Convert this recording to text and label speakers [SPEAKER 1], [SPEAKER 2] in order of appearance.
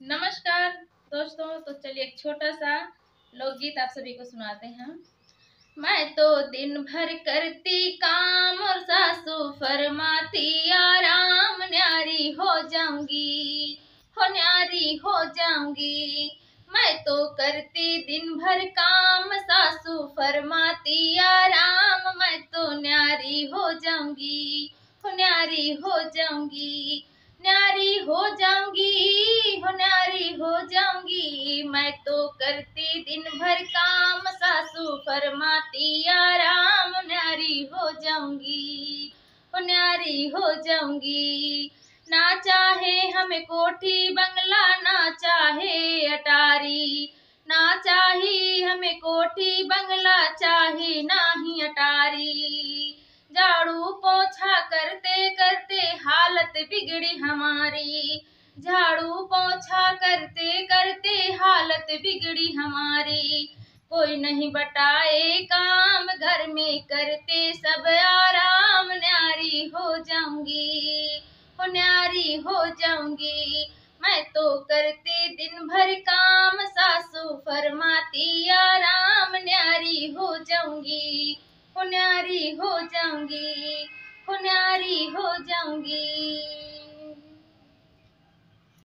[SPEAKER 1] नमस्कार दोस्तों। तो चलिए एक छोटा सा लोकगीत आप सभी को सुनाते हैं। मैं तो दिन भर करती काम और सासू फरमाती आराम, न्यारी हो जाऊंगी, हो न्यारी हो जाऊंगी। मैं तो करती दिन भर काम, सासू फरमाती आराम, मैं तो न्यारी हो जाऊंगी, हो न्यारी हो जाऊंगी। न्यारी हो जाऊंगी, हो न्यारी हो जाऊंगी। मैं तो करती दिन भर काम, सासू फरमाती आराम, न्यारी हो जाऊंगी, हो न्यारी हो जाऊंगी। ना चाहे हमें कोठी बंगला, ना चाहे अटारी, ना चाही हमें कोठी बंगला, चाहे ना ही अटारी। झाड़ू पोछा करते करते हालत बिगड़ी हमारी, झाड़ू पोछा करते करते हालत बिगड़ी हमारी। कोई नहीं बटाए काम, घर में करते सब आराम, न्यारी हो जाऊंगी, हो न्यारी हो जाऊंगी। मैं तो करते दिन भर काम, सासू फरमाती आराम, न्यारी हो जाऊंगी, हो न्यारी हो जाऊंगी, हो न्यारी हो जाऊंगी।